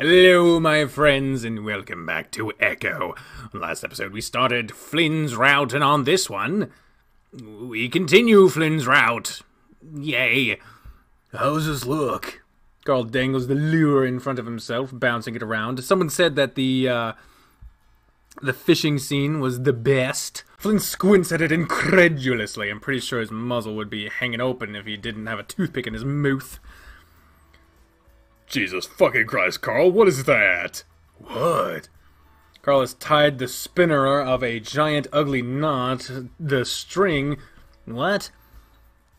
Hello, my friends, and welcome back to Echo. Last episode we started Flynn's route, and on this one, we continue Flynn's route. Yay. How's this look? Carl dangles the lure in front of himself, bouncing it around. Someone said that the fishing scene was the best. Flynn squints at it incredulously. I'm pretty sure his muzzle would be hanging open if he didn't have a toothpick in his mouth. Jesus fucking Christ, Carl, what is that? What? Carl has tied the spinner of a giant ugly knot, the string... What?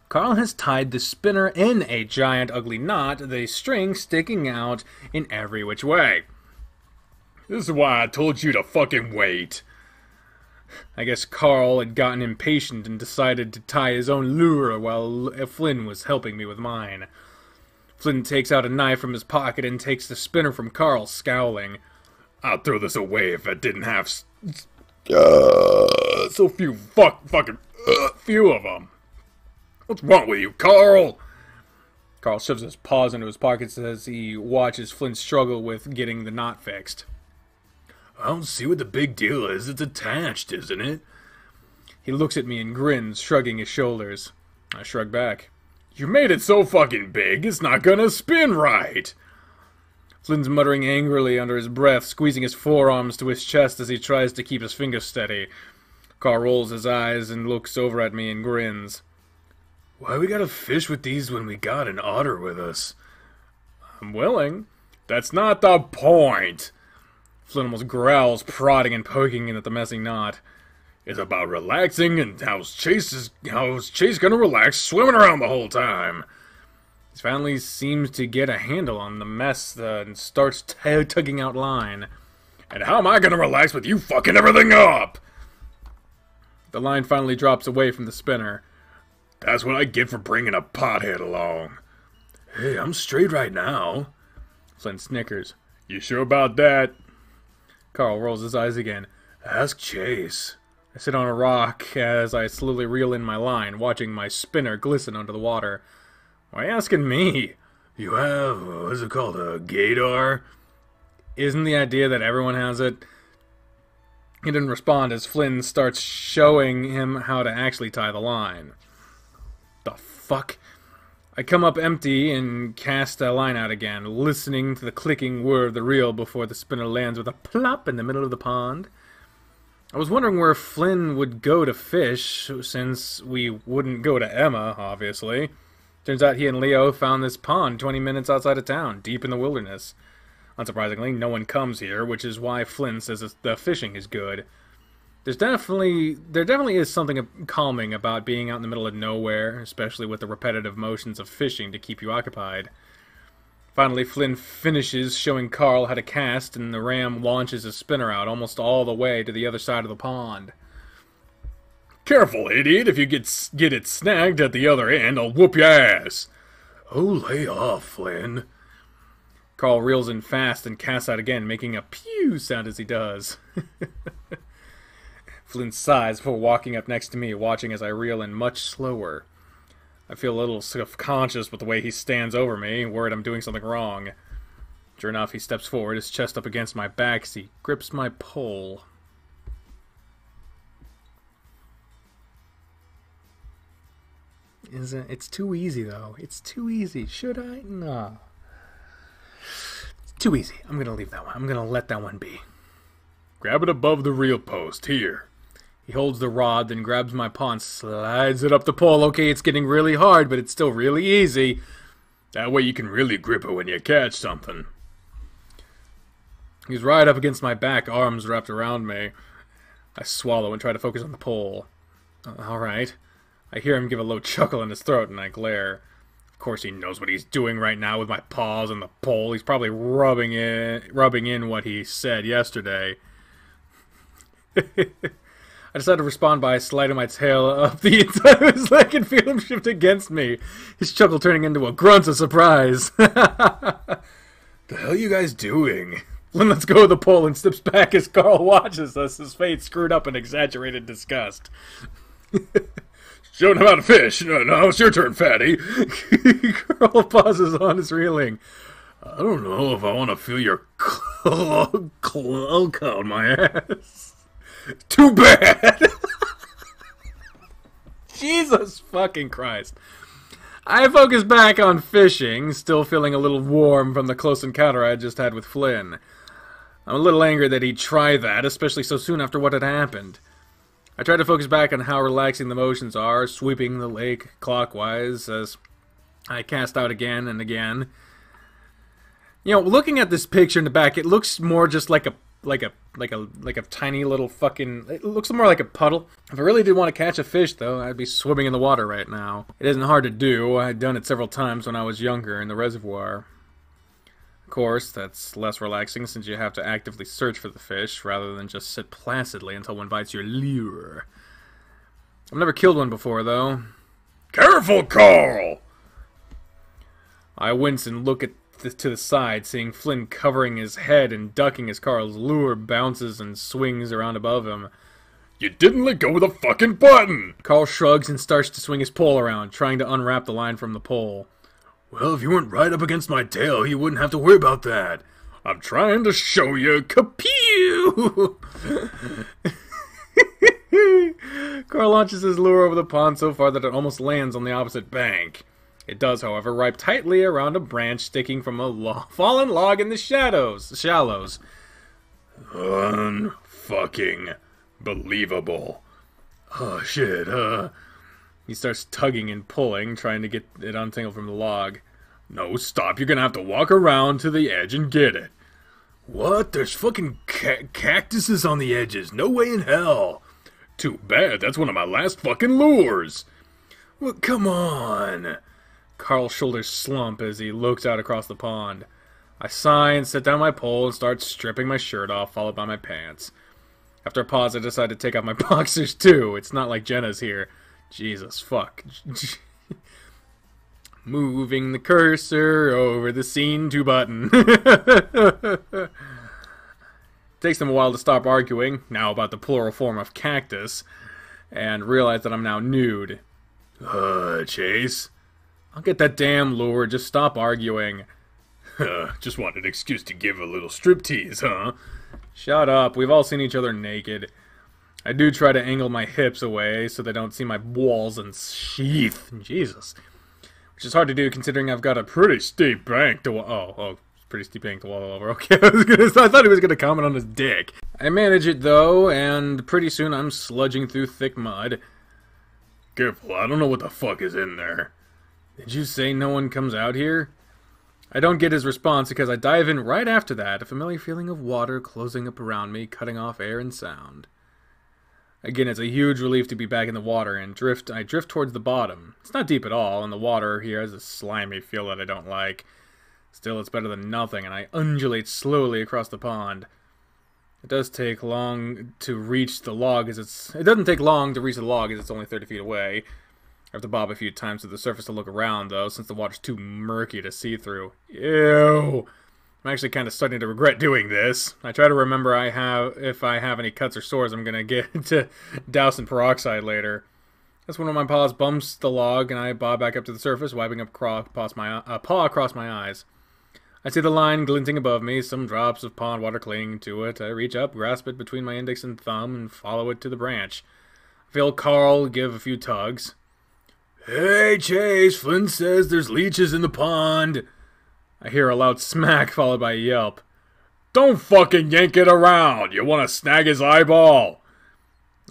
Carl has tied the spinner in a giant ugly knot, the string sticking out in every which way. This is why I told you to fucking wait. I guess Carl had gotten impatient and decided to tie his own lure while Flynn was helping me with mine. Flynn takes out a knife from his pocket and takes the spinner from Carl, scowling. I'd throw this away if I didn't have so few few of them. What's wrong with you, Carl? Carl shoves his paws into his pockets as he watches Flynn struggle with getting the knot fixed. I don't see what the big deal is. It's attached, isn't it? He looks at me and grins, shrugging his shoulders. I shrug back. You made it so fucking big, it's not gonna spin right! Flynn's muttering angrily under his breath, squeezing his forearms to his chest as he tries to keep his fingers steady. Carl rolls his eyes and looks over at me and grins. Why we gotta fish with these when we got an otter with us? I'm willing. That's not the point! Flynn almost growls, prodding and poking at the messy knot. It's about relaxing, and how's Chase gonna relax swimming around the whole time? He finally seems to get a handle on the mess and starts tugging out line. And how am I gonna relax with you fucking everything up? The line finally drops away from the spinner. That's what I get for bringing a pothead along. Hey, I'm straight right now. Flynn snickers. You sure about that? Carl rolls his eyes again. Ask Chase. I sit on a rock as I slowly reel in my line, watching my spinner glisten under the water. Why are you asking me? You have, what is it called, a gaydar? Isn't the idea that everyone has it? He didn't respond as Flynn starts showing him how to actually tie the line. The fuck? I come up empty and cast the line out again, listening to the clicking whir of the reel before the spinner lands with a plop in the middle of the pond. I was wondering where Flynn would go to fish, since we wouldn't go to Emma, obviously. Turns out he and Leo found this pond 20 minutes outside of town, deep in the wilderness. Unsurprisingly, no one comes here, which is why Flynn says the fishing is good. There definitely is something calming about being out in the middle of nowhere, especially with the repetitive motions of fishing to keep you occupied. Finally, Flynn finishes showing Carl how to cast, and the ram launches his spinner out almost all the way to the other side of the pond. Careful, idiot! If you get it snagged at the other end, I'll whoop your ass! Oh, lay off, Flynn. Carl reels in fast and casts out again, making a pew sound as he does. Flynn sighs before walking up next to me, watching as I reel in much slower. I feel a little self-conscious with the way he stands over me, worried I'm doing something wrong. Sure enough, he steps forward, his chest up against my back as he grips my pole. It's too easy, though. It's too easy. Should I? No. It's too easy. I'm gonna leave that one. I'm gonna let that one be. Grab it above the reel post. Here. He holds the rod, then grabs my paw and slides it up the pole. Okay, it's getting really hard, but it's still really easy. That way you can really grip it when you catch something. He's right up against my back, arms wrapped around me. I swallow and try to focus on the pole. Alright. I hear him give a low chuckle in his throat, and I glare. Of course he knows what he's doing right now with my paws and the pole. He's probably rubbing in what he said yesterday. I decided to respond by sliding my tail up the inside of his leg and feel him shift against me, his chuckle turning into a grunt of surprise. The hell are you guys doing? Flynn lets go of the pole and steps back as Carl watches us, his face screwed up in exaggerated disgust. Showing him how to fish. No, it's your turn, fatty. Carl pauses on his reeling. I don't know if I want to feel your Oh, cold my ass. Too bad. Jesus fucking Christ. I focus back on fishing, still feeling a little warm from the close encounter I just had with Flynn. I'm a little angry that he'd try that, especially so soon after what had happened. I try to focus back on how relaxing the motions are, sweeping the lake clockwise as I cast out again and again. You know, looking at this picture in the back, it looks more just like a tiny little fucking... It looks more like a puddle. If I really did want to catch a fish, though, I'd be swimming in the water right now. It isn't hard to do. I'd done it several times when I was younger in the reservoir. Of course, that's less relaxing since you have to actively search for the fish rather than just sit placidly until one bites your lure. I've never killed one before, though. Careful, Carl! I wince and look to the side, seeing Flynn covering his head and ducking as Carl's lure bounces and swings around above him. You didn't let go of the fucking button! Carl shrugs and starts to swing his pole around, trying to unwrap the line from the pole. Well, if you weren't right up against my tail, you wouldn't have to worry about that. I'm trying to show you, kapew! Carl launches his lure over the pond so far that it almost lands on the opposite bank. It does, however, ripe tightly around a branch sticking from a fallen log in the shallows. Unfucking believable. Oh, shit, He starts tugging and pulling, trying to get it untangled from the log. No, stop. You're gonna have to walk around to the edge and get it. What? There's fucking cactuses on the edges. No way in hell. Too bad. That's one of my last fucking lures. Well, come on. Carl's shoulders slump as he looks out across the pond. I sigh and set down my pole and start stripping my shirt off, followed by my pants. After a pause, I decide to take off my boxers, too. It's not like Jenna's here. Jesus, fuck. Moving the cursor over the scene to button. Takes them a while to stop arguing, now about the plural form of cactus, and realize that I'm now nude. Chase? I'll get that damn lure, just stop arguing. Just wanted an excuse to give a little striptease, huh? Shut up, we've all seen each other naked. I do try to angle my hips away so they don't see my balls and sheath. Jesus. Which is hard to do considering I've got a pretty steep bank to pretty steep bank to wall over. Okay, I thought he was gonna comment on his dick. I manage it though, and pretty soon I'm sludging through thick mud. Careful, I don't know what the fuck is in there. Did you say no one comes out here? I don't get his response because I dive in right after that, a familiar feeling of water closing up around me, cutting off air and sound. Again, it's a huge relief to be back in the water, and I drift towards the bottom. It's not deep at all, and the water here has a slimy feel that I don't like. Still, it's better than nothing, and I undulate slowly across the pond. It does take long to reach the log, it doesn't take long to reach the log as it's only 30 feet away. I have to bob a few times to the surface to look around, though, since the water's too murky to see through. Ew! I'm actually kind of starting to regret doing this. I try to remember if I have any cuts or sores I'm going to get to douse in peroxide later. That's when one of my paws bumps the log, and I bob back up to the surface, wiping a paw across my eyes. I see the line glinting above me, some drops of pond water clinging to it. I reach up, grasp it between my index and thumb, and follow it to the branch. I feel Carl give a few tugs. Hey, Chase, Flynn says there's leeches in the pond. I hear a loud smack followed by a yelp. Don't fucking yank it around! You want to snag his eyeball!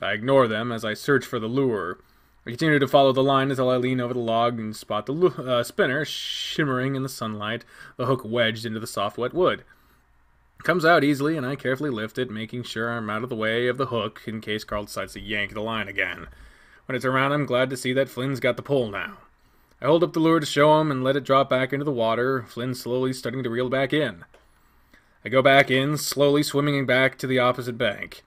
I ignore them as I search for the lure. I continue to follow the line until I lean over the log and spot the spinner shimmering in the sunlight, the hook wedged into the soft, wet wood. It comes out easily, and I carefully lift it, making sure I'm out of the way of the hook in case Carl decides to yank the line again. When I turn around, I'm glad to see that Flynn's got the pole now. I hold up the lure to show him and let it drop back into the water, Flynn slowly starting to reel back in. I go back in, slowly swimming back to the opposite bank.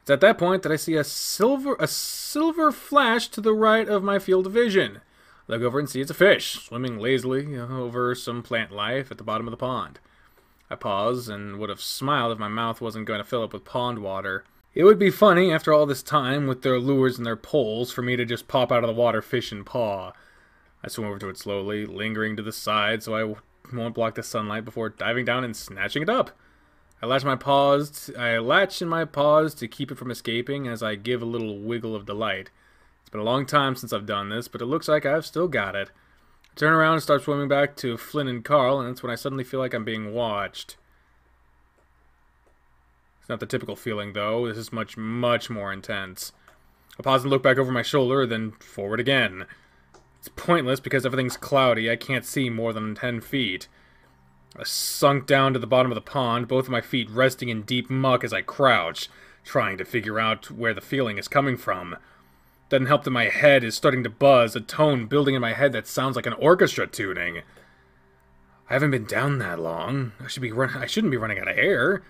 It's at that point that I see a silver flash to the right of my field of vision. I look over and see it's a fish, swimming lazily over some plant life at the bottom of the pond. I pause and would have smiled if my mouth wasn't going to fill up with pond water. It would be funny, after all this time, with their lures and their poles, for me to just pop out of the water fish and paw. I swim over to it slowly, lingering to the side so I won't block the sunlight before diving down and snatching it up. I latch in my paws to keep it from escaping as I give a little wiggle of delight. It's been a long time since I've done this, but it looks like I've still got it. I turn around and start swimming back to Flynn and Carl, and that's when I suddenly feel like I'm being watched. It's not the typical feeling, though. This is much, much more intense. I pause and look back over my shoulder, then forward again. It's pointless because everything's cloudy. I can't see more than 10 feet. I sunk down to the bottom of the pond, both of my feet resting in deep muck as I crouch, trying to figure out where the feeling is coming from. Doesn't help that my head is starting to buzz, a tone building in my head that sounds like an orchestra tuning. I haven't been down that long. I shouldn't be running out of air.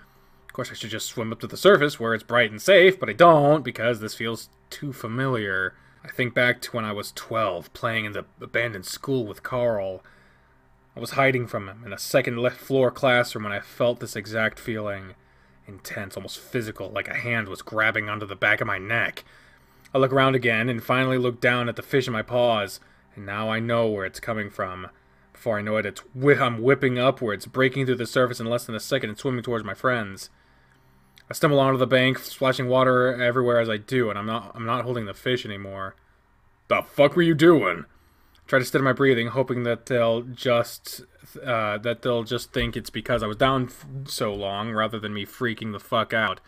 Of course, I should just swim up to the surface where it's bright and safe, but I don't because this feels too familiar. I think back to when I was 12, playing in the abandoned school with Carl. I was hiding from him in a second-floor classroom when I felt this exact feeling. Intense, almost physical, like a hand was grabbing onto the back of my neck. I look around again and finally look down at the fish in my paws, and now I know where it's coming from. Before I know it, I'm whipping upwards, breaking through the surface in less than a second and swimming towards my friends. I stumble onto the bank, splashing water everywhere as I do, and I'm not holding the fish anymore. The fuck were you doing? I try to steady my breathing, hoping that they'll just think it's because I was down so long, rather than me freaking the fuck out.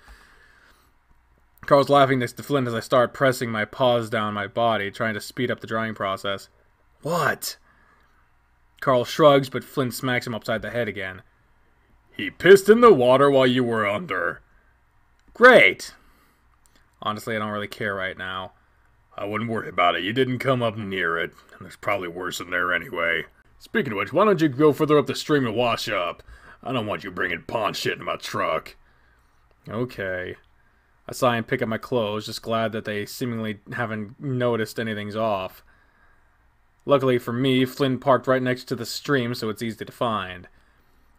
Carl's laughing next to Flynn as I start pressing my paws down my body, trying to speed up the drying process. What? Carl shrugs, but Flynn smacks him upside the head again. He pissed in the water while you were under. Great! Honestly, I don't really care right now. I wouldn't worry about it. You didn't come up near it. And there's probably worse in there anyway. Speaking of which, why don't you go further up the stream and wash up? I don't want you bringing pond shit in my truck. Okay. I sigh and pick up my clothes, just glad that they seemingly haven't noticed anything's off. Luckily for me, Flynn parked right next to the stream, so it's easy to find.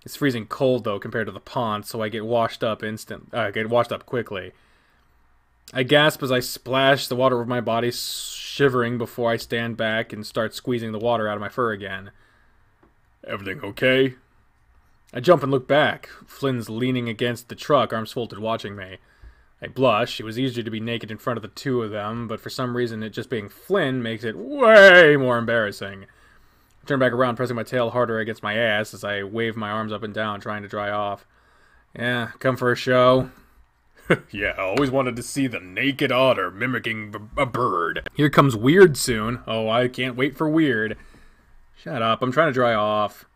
It's freezing cold, though, compared to the pond, so I get washed up quickly. I gasp as I splash the water over my body, shivering before I stand back and start squeezing the water out of my fur again. Everything okay? I jump and look back. Flynn's leaning against the truck, arms folded, watching me. I blush. It was easier to be naked in front of the two of them, but for some reason it just being Flynn makes it way more embarrassing. I turn back around, pressing my tail harder against my ass as I wave my arms up and down, trying to dry off. Yeah, come for a show? Yeah, I always wanted to see the naked otter mimicking a bird. Here comes Weird soon. Oh, I can't wait for Weird. Shut up, I'm trying to dry off.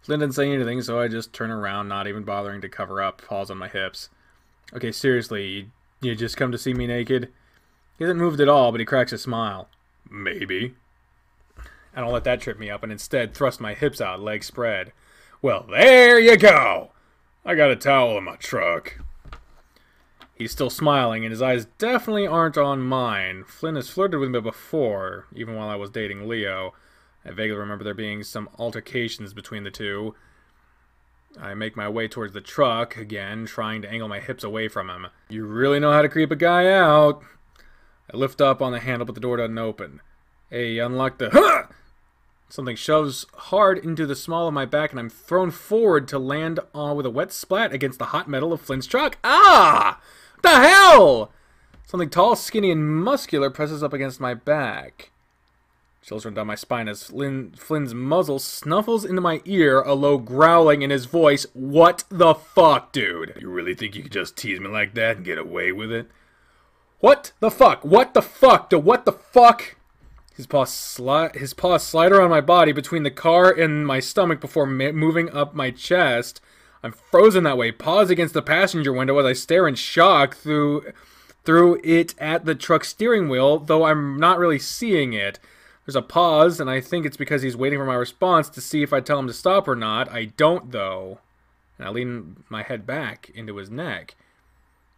Flynn didn't say anything, so I just turn around, not even bothering to cover up, paws on my hips. Okay, seriously, you just come to see me naked? He hasn't moved at all, but he cracks a smile. Maybe. I don't let that trip me up, and instead thrust my hips out, legs spread. Well, there you go! I got a towel in my truck. He's still smiling, and his eyes definitely aren't on mine. Flynn has flirted with me before, even while I was dating Leo. I vaguely remember there being some altercations between the two. I make my way towards the truck, again, trying to angle my hips away from him. You really know how to creep a guy out. I lift up on the handle, but the door doesn't open. Hey, unlock the... Huh! Something shoves hard into the small of my back, and I'm thrown forward to land with a wet splat against the hot metal of Flynn's truck. Ah! What the hell? Something tall, skinny, and muscular presses up against my back. Chills run down my spine as Flynn's muzzle snuffles into my ear, a low growling in his voice. What the fuck, dude? You really think you could just tease me like that and get away with it? What the fuck? What the fuck? What the fuck? His paws slide around my body between the car and my stomach before moving up my chest. I'm frozen that way, paws against the passenger window as I stare in shock through it at the truck's steering wheel, though I'm not really seeing it. There's a pause, and I think it's because he's waiting for my response to see if I tell him to stop or not. I don't, though. And I lean my head back into his neck,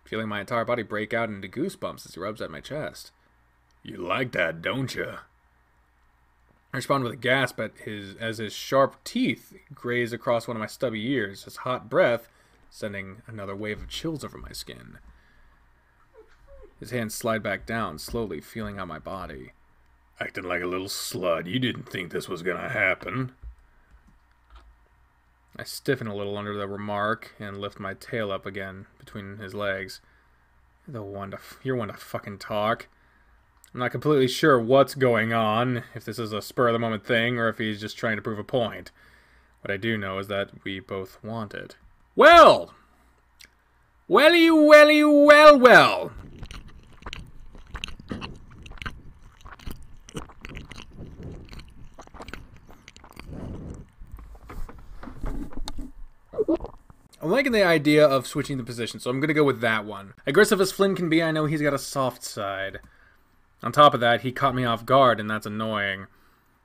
feeling my entire body break out into goosebumps as he rubs at my chest. You like that, don't you? I respond with a gasp as his sharp teeth graze across one of my stubby ears, his hot breath sending another wave of chills over my skin. His hands slide back down, slowly feeling out my body. Acting like a little slut. You didn't think this was gonna happen. I stiffen a little under the remark and lift my tail up again between his legs. You're one to fucking talk. I'm not completely sure what's going on, if this is a spur-of-the-moment thing or if he's just trying to prove a point. What I do know is that we both want it. Well! Welly, welly, well, well! I'm liking the idea of switching the position, so I'm going to go with that one. Aggressive as Flynn can be, I know he's got a soft side. On top of that, he caught me off guard, and that's annoying.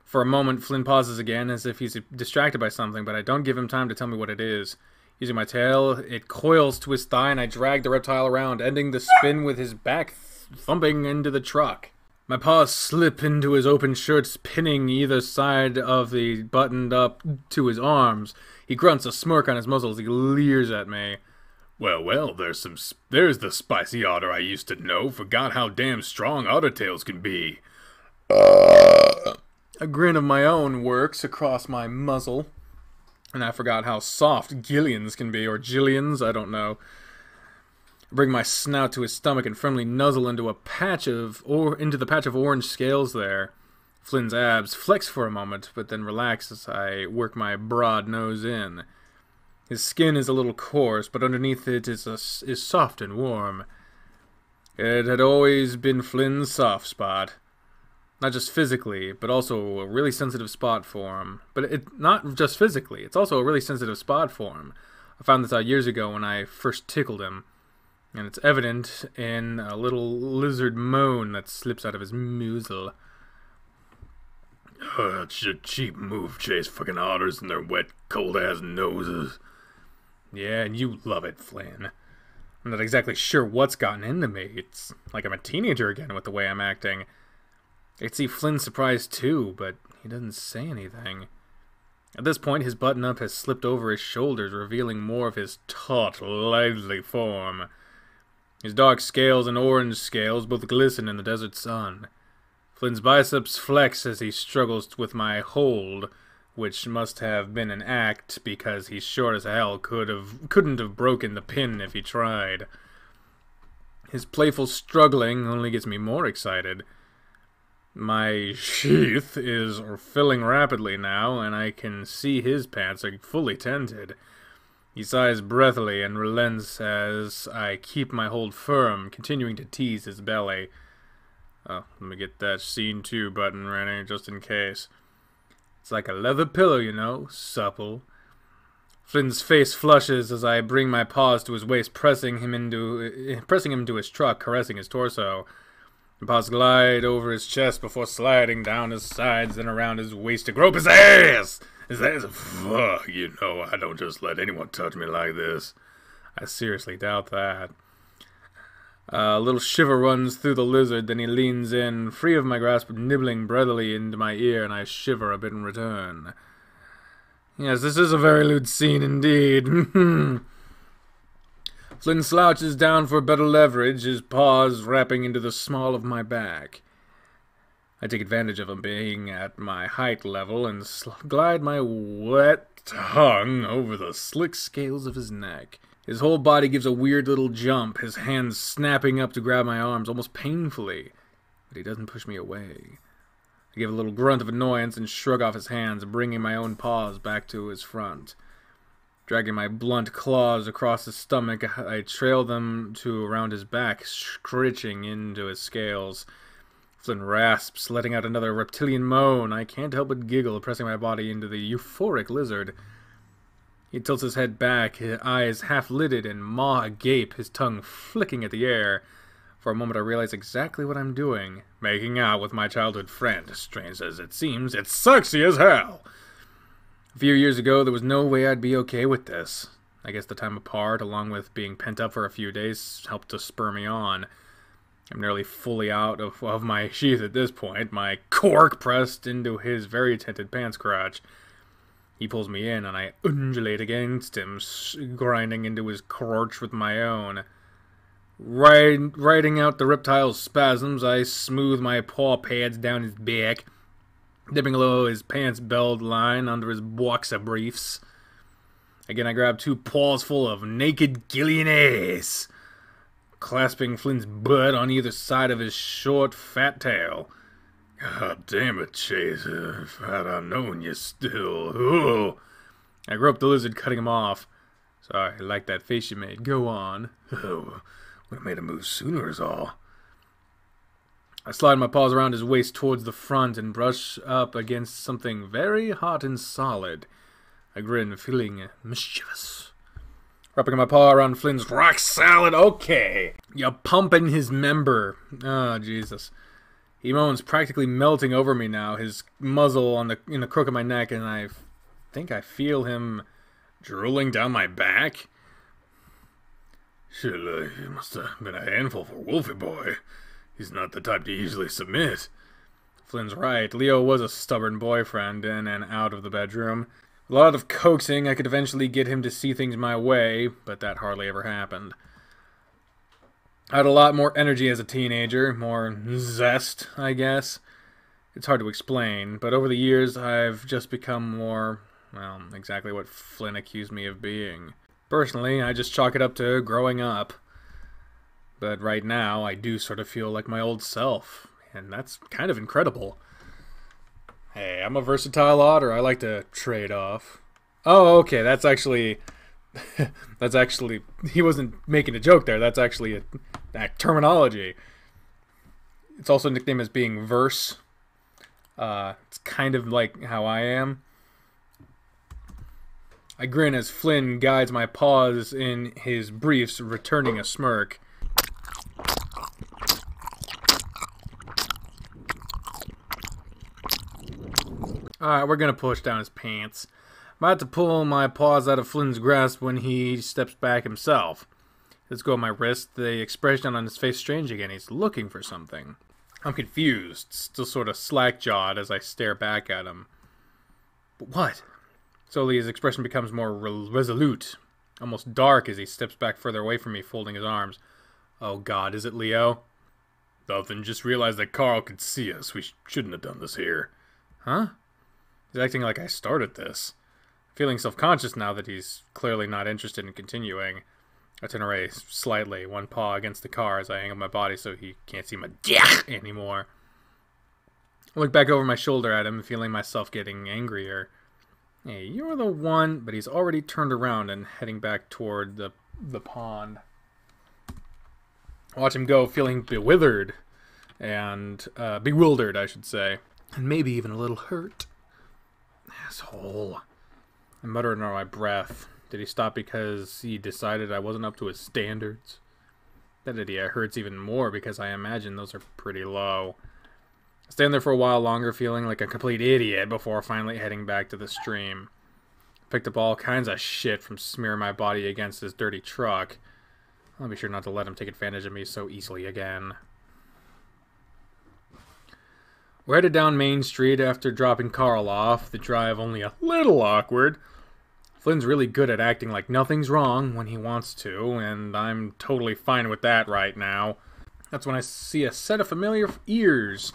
For a moment, Flynn pauses again, as if he's distracted by something, but I don't give him time to tell me what it is. Using my tail, it coils to his thigh, and I drag the reptile around, ending the spin with his back thumping into the truck. My paws slip into his open shirts, pinning either side of the buttoned up to his arms. He grunts, a smirk on his muzzle as he leers at me. Well, well, there's the spicy otter I used to know. Forgot how damn strong otter tails can be. A grin of my own works across my muzzle. And I forgot how soft Gillian's can be, or Jillian's, I don't know. I bring my snout to his stomach and firmly nuzzle into the patch of orange scales there. Flynn's abs flex for a moment, but then relax as I work my broad nose in. His skin is a little coarse, but underneath it is soft and warm. It had always been Flynn's soft spot. Not just physically, but also a really sensitive spot for him. But not just physically, it's also a really sensitive spot for him. I found this out years ago when I first tickled him. And it's evident in a little lizard moan that slips out of his muzzle. It's a cheap move, chase fucking otters and their wet, cold-ass noses. Yeah, and you love it, Flynn. I'm not exactly sure what's gotten into me. It's like I'm a teenager again with the way I'm acting. I could see Flynn surprised too, but he doesn't say anything. At this point, his button-up has slipped over his shoulders, revealing more of his taut, lively form. His dark scales and orange scales both glisten in the desert sun. Flynn's biceps flex as he struggles with my hold, which must have been an act because he's short as hell, couldn't have broken the pin if he tried. His playful struggling only gets me more excited. My sheath is filling rapidly now, and I can see his pants are fully tented. He sighs breathily and relents as I keep my hold firm, continuing to tease his belly. Oh, let me get that Scene 2 button ready, just in case. It's like a leather pillow, you know, supple. Flynn's face flushes as I bring my paws to his waist, pressing him to his truck, caressing his torso. The paws glide over his chest before sliding down his sides and around his waist to grope his ass! His ass, fuck, you know, I don't just let anyone touch me like this. I seriously doubt that. A little shiver runs through the lizard, then he leans in, free of my grasp, nibbling breathily into my ear, and I shiver a bit in return. Yes, this is a very lewd scene indeed. Flynn slouches down for better leverage, his paws wrapping into the small of my back. I take advantage of him being at my height level and glide my wet tongue over the slick scales of his neck. His whole body gives a weird little jump, his hands snapping up to grab my arms almost painfully, but he doesn't push me away. I give a little grunt of annoyance and shrug off his hands, bringing my own paws back to his front. Dragging my blunt claws across his stomach, I trail them to around his back, scritching into his scales. Flynn rasps, letting out another reptilian moan. I can't help but giggle, pressing my body into the euphoric lizard. He tilts his head back, his eyes half-lidded and maw agape, his tongue flicking at the air. For a moment I realize exactly what I'm doing. Making out with my childhood friend. Strange as it seems, it's sexy as hell! A few years ago, there was no way I'd be okay with this. I guess the time apart, along with being pent up for a few days, helped to spur me on. I'm nearly fully out of my sheath at this point, my cork pressed into his very tented pants crotch. He pulls me in, and I undulate against him, grinding into his crotch with my own. Riding out the reptile's spasms, I smooth my paw pads down his back, dipping below his pants belt line under his boxer briefs. Again, I grab 2 paws full of naked Gillionaires, clasping Flynn's butt on either side of his short, fat tail. God damn it, Chaser. If had I known you still. Oh. I groped the lizard, cutting him off. Sorry, I like that face you made. Go on. Oh, would have made a move sooner is all. I slide my paws around his waist towards the front and brush up against something very hot and solid. I grin, feeling mischievous. Wrapping my paw around Flynn's rock salad. Okay. You're pumping his member. Oh, Jesus. He moans, practically melting over me now, his muzzle in the crook of my neck, and I think I feel him drooling down my back. Shit, he must have been a handful for Wolfie boy. He's not the type to easily submit. Flynn's right. Leo was a stubborn boyfriend in and out of the bedroom. A lot of coaxing, I could eventually get him to see things my way, but that hardly ever happened. I had a lot more energy as a teenager, more zest, I guess. It's hard to explain, but over the years I've just become more, well, exactly what Flynn accused me of being. Personally, I just chalk it up to growing up. But right now, I do sort of feel like my old self, and that's kind of incredible. Hey, I'm a versatile otter. I like to trade off. Oh, okay, that's actually... he wasn't making a joke there. That's actually a terminology. It's also nicknamed as being verse. It's kind of like how I am. I grin as Flynn guides my paws in his briefs, returning a smirk. Alright, we're gonna push down his pants. I'm about to pull my paws out of Flynn's grasp when he steps back himself. Let's go at my wrist. The expression on his face strange again. He's looking for something. I'm confused, still sort of slack-jawed as I stare back at him. But what? Slowly his expression becomes more resolute, almost dark as he steps back further away from me, folding his arms. Oh God, is it Leo? Nothing, just realized that Carl could see us. We shouldn't have done this here. Huh? He's acting like I started this. Feeling self-conscious now that he's clearly not interested in continuing. I turn away slightly, one paw against the car as I angle my body so he can't see my dick anymore. I look back over my shoulder at him, feeling myself getting angrier. Hey, you're the one, but he's already turned around and heading back toward the pond. I watch him go, feeling bewildered and bewildered, I should say, and maybe even a little hurt. Asshole. I mutter under my breath. Did he stop because he decided I wasn't up to his standards? That idea hurts even more because I imagine those are pretty low. I stand there for a while longer, feeling like a complete idiot before finally heading back to the stream. Picked up all kinds of shit from smearing my body against his dirty truck. I'll be sure not to let him take advantage of me so easily again. We're headed down Main Street after dropping Carl off, the drive only a little awkward. Flynn's really good at acting like nothing's wrong when he wants to, and I'm totally fine with that right now. That's when I see a set of familiar ears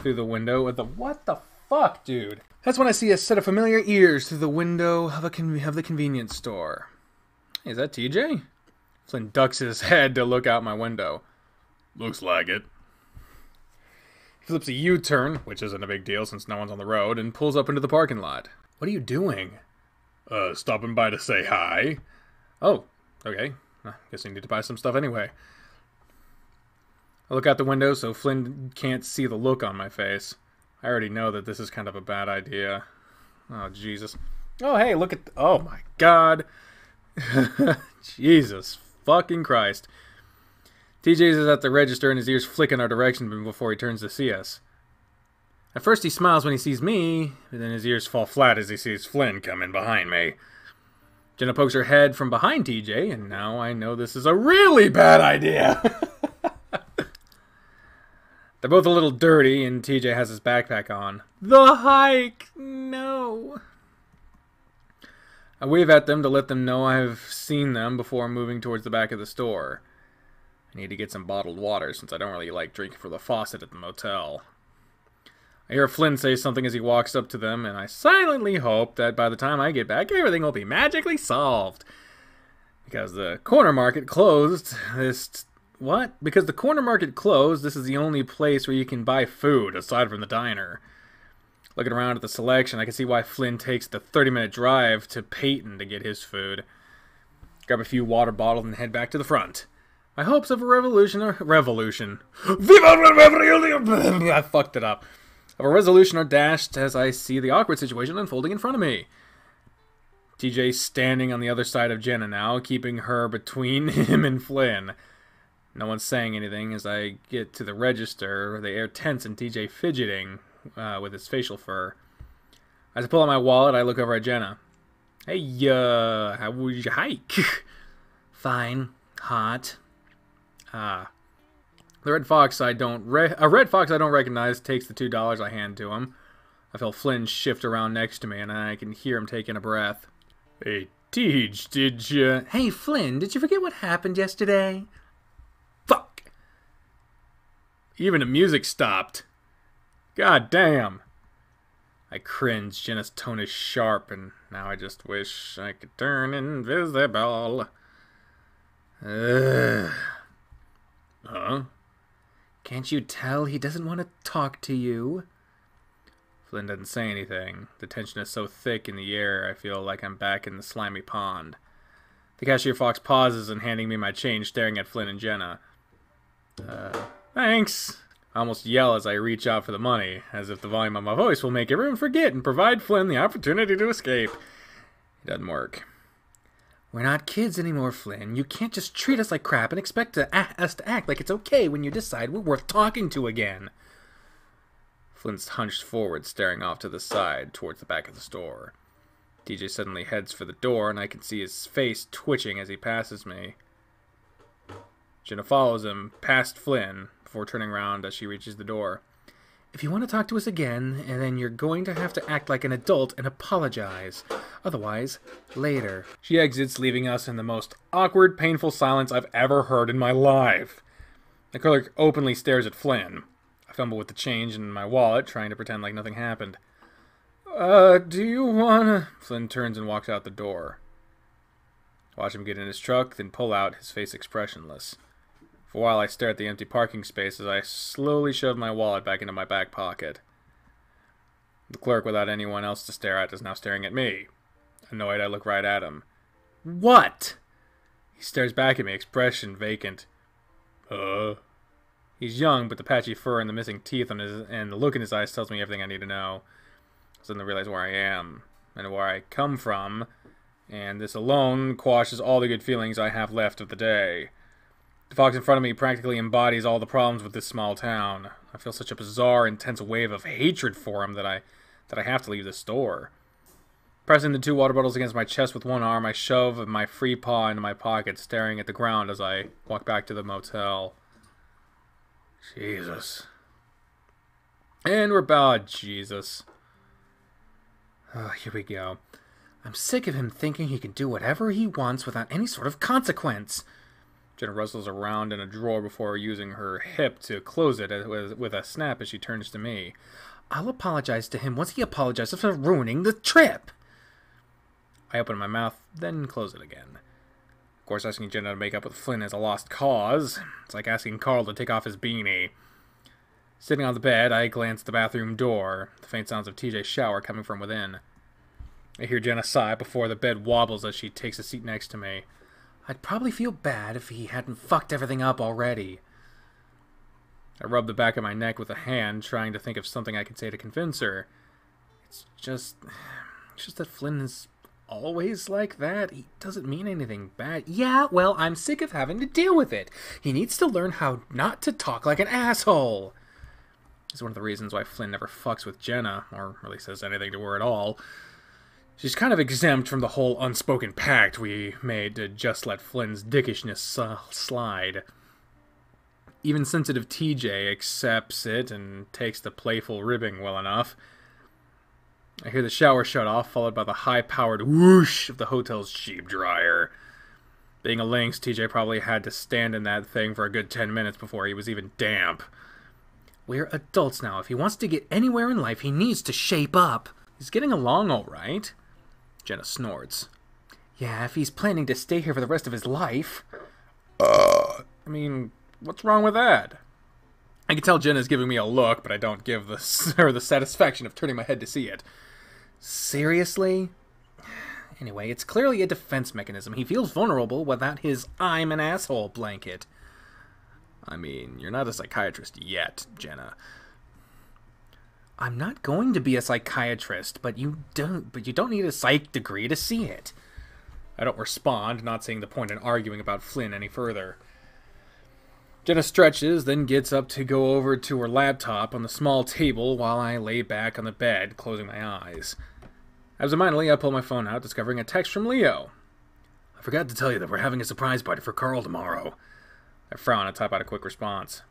through the window of the... What the fuck, dude? That's when I see a set of familiar ears through the window of the convenience store. Hey, is that TJ? Flynn ducks his head to look out my window. Looks like it. He flips a U-turn, which isn't a big deal since no one's on the road, and pulls up into the parking lot. What are you doing? Stopping by to say hi. Oh, okay. I guess I need to buy some stuff anyway. I look out the window so Flynn can't see the look on my face. I already know that this is kind of a bad idea. Oh, Jesus. Oh, hey, look at... Oh, my God. Jesus fucking Christ. TJ's is at the register and his ears flick in our direction before he turns to see us. At first he smiles when he sees me, but then his ears fall flat as he sees Flynn come in behind me. Jenna pokes her head from behind TJ, and now I know this is a really bad idea. They're both a little dirty, and TJ has his backpack on. The hike! No! I wave at them to let them know I've seen them before moving towards the back of the store. I need to get some bottled water since I don't really like drinking from the faucet at the motel. I hear Flynn say something as he walks up to them, and I silently hope that by the time I get back, everything will be magically solved. Because the corner market closed, Because the corner market closed, this is the only place where you can buy food, aside from the diner. Looking around at the selection, I can see why Flynn takes the 30-minute drive to Peyton to get his food. Grab a few water bottles and head back to the front. My hopes of a revolution. Viva revolution! I fucked it up. Of a resolution are dashed as I see the awkward situation unfolding in front of me. TJ's standing on the other side of Jenna now, keeping her between him and Flynn. No one's saying anything as I get to the register, the air tense and TJ fidgeting with his facial fur. As I pull out my wallet, I look over at Jenna. Hey, how was your hike? Fine. Hot. The red fox I don't recognize takes the $2 I hand to him. I feel Flynn shift around next to me, and I can hear him taking a breath. Hey, Tej, did you... Hey, Flynn, did you forget what happened yesterday? Fuck! Even the music stopped. God damn. I cringe. Jenna's tone is sharp, and now I just wish I could turn invisible. Huh? Can't you tell he doesn't want to talk to you? Flynn doesn't say anything. The tension is so thick in the air, I feel like I'm back in the slimy pond. The cashier fox pauses and handing me my change, staring at Flynn and Jenna. Thanks. I almost yell as I reach out for the money, as if the volume of my voice will make everyone forget and provide Flynn the opportunity to escape. It doesn't work. We're not kids anymore, Flynn. You can't just treat us like crap and expect us to act like it's okay when you decide we're worth talking to again. Flynn's hunched forward, staring off to the side, towards the back of the store. TJ suddenly heads for the door, and I can see his face twitching as he passes me. Jenna follows him, past Flynn, before turning around as she reaches the door. If you want to talk to us again, then you're going to have to act like an adult and apologize. Otherwise, later. She exits, leaving us in the most awkward, painful silence I've ever heard in my life. The clerk openly stares at Flynn. I fumble with the change in my wallet, trying to pretend like nothing happened. Do you wanna... Flynn turns and walks out the door. Watch him get in his truck, then pull out, his face expressionless. For a while I stare at the empty parking space as I slowly shove my wallet back into my back pocket. The clerk, without anyone else to stare at, is now staring at me. Annoyed, I look right at him. What? He stares back at me, expression vacant. He's young, but the patchy fur and the missing teeth on and the look in his eyes tells me everything I need to know. I suddenly realize where I am, and where I come from, and this alone quashes all the good feelings I have left of the day. The fox in front of me practically embodies all the problems with this small town. I feel such a bizarre, intense wave of hatred for him that I have to leave the store. Pressing the 2 water bottles against my chest with one arm, I shove my free paw into my pocket, staring at the ground as I walk back to the motel. Jesus. And we're back. Jesus. Here we go. I'm sick of him thinking he can do whatever he wants without any sort of consequence. Jenna rustles around in a drawer before using her hip to close it with a snap as she turns to me. I'll apologize to him once he apologizes for ruining the trip. I open my mouth, then close it again. Of course, asking Jenna to make up with Flynn is a lost cause. It's like asking Carl to take off his beanie. Sitting on the bed, I glance at the bathroom door, the faint sounds of TJ's shower coming from within. I hear Jenna sigh before the bed wobbles as she takes a seat next to me. I'd probably feel bad if he hadn't fucked everything up already. I rub the back of my neck with a hand, trying to think of something I could say to convince her. It's just that Flynn is always like that. He doesn't mean anything bad. Yeah, well, I'm sick of having to deal with it. He needs to learn how not to talk like an asshole. It's one of the reasons why Flynn never fucks with Jenna, or really says anything to her at all. She's kind of exempt from the whole unspoken pact we made to just let Flynn's dickishness slide. Even sensitive TJ accepts it and takes the playful ribbing well enough. I hear the shower shut off, followed by the high-powered whoosh of the hotel's cheap dryer. Being a lynx, TJ probably had to stand in that thing for a good 10 minutes before he was even damp. We're adults now. If he wants to get anywhere in life, he needs to shape up. He's getting along all right. Jenna snorts. Yeah, if he's planning to stay here for the rest of his life. I mean, what's wrong with that? I can tell Jenna's giving me a look, but I don't give her the satisfaction of turning my head to see it. Seriously? Anyway, it's clearly a defense mechanism. He feels vulnerable without his "I'm an asshole" blanket. I mean, you're not a psychiatrist yet, Jenna. I'm not going to be a psychiatrist, but you don't need a psych degree to see it. I don't respond, not seeing the point in arguing about Flynn any further. Jenna stretches, then gets up to go over to her laptop on the small table while I lay back on the bed, closing my eyes. Absentmindedly, I pull my phone out, discovering a text from Leo. I forgot to tell you that we're having a surprise party for Carl tomorrow. I frown and type out a quick response.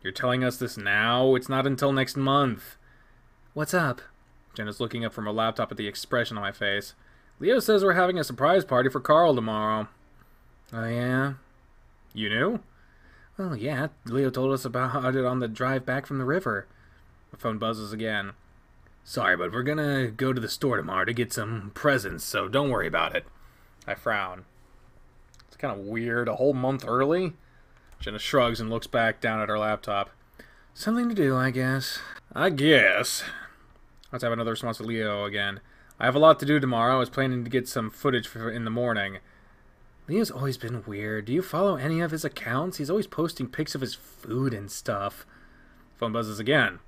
You're telling us this now? It's not until next month. What's up? Jenna's looking up from her laptop at the expression on my face. Leo says we're having a surprise party for Carl tomorrow. Oh, yeah? You knew? Well, yeah. Leo told us about it on the drive back from the river. My phone buzzes again. Sorry, but we're gonna go to the store tomorrow to get some presents, so don't worry about it. I frown. It's kind of weird. A whole month early? Jenna shrugs and looks back down at her laptop. Something to do, I guess. I guess. Let's have another response to Leo again. I have a lot to do tomorrow. I was planning to get some footage for in the morning. Leo's always been weird. Do you follow any of his accounts? He's always posting pics of his food and stuff. Phone buzzes again.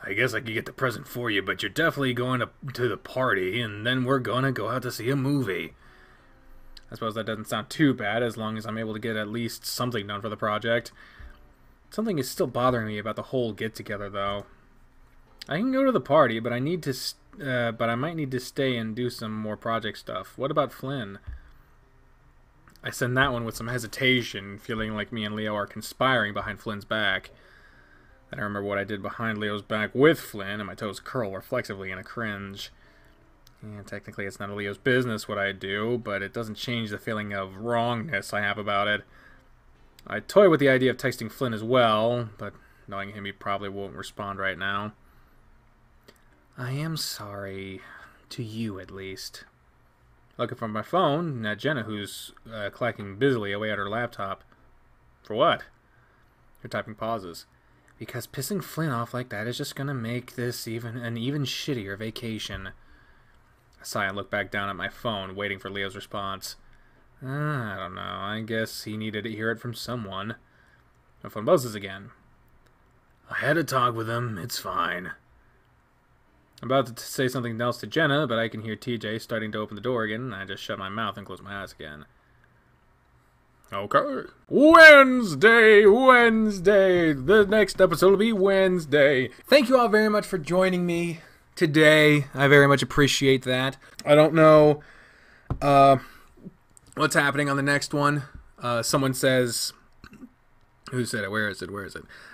I guess I could get the present for you, but you're definitely going to the party, and then we're gonna go out to see a movie. I suppose that doesn't sound too bad, as long as I'm able to get at least something done for the project. Something is still bothering me about the whole get-together, though. I can go to the party, but I might need to stay and do some more project stuff. What about Flynn? I send that one with some hesitation, feeling like me and Leo are conspiring behind Flynn's back. Then I remember what I did behind Leo's back with Flynn, and my toes curl reflexively in a cringe. Yeah, technically it's none of Leo's business what I do, but it doesn't change the feeling of wrongness I have about it. I toy with the idea of texting Flynn as well, but knowing him, he probably won't respond right now. I am sorry. To you, at least. Looking from my phone at Jenna, who's clacking busily away at her laptop. For what? Her typing pauses. Because pissing Flynn off like that is just gonna make this an even shittier vacation. I sigh and look back down at my phone, waiting for Leo's response. I don't know. I guess he needed to hear it from someone. My phone buzzes again. I had a talk with him. It's fine. I'm about to say something else to Jenna, but I can hear TJ starting to open the door again, and I just shut my mouth and close my eyes again. Okay. Wednesday! The next episode will be Wednesday. Thank you all very much for joining me today. I very much appreciate that. I don't know what's happening on the next one. Someone says... Who said it? Where is it?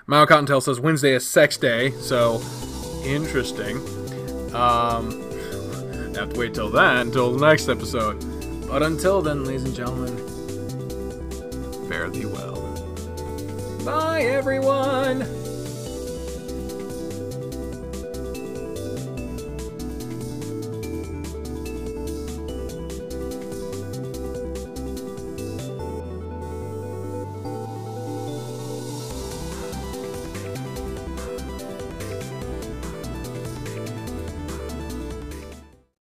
Mao Cottontail says Wednesday is sex day, so interesting. Have to wait until the next episode. But until then, ladies and gentlemen, fare thee well. Bye, everyone!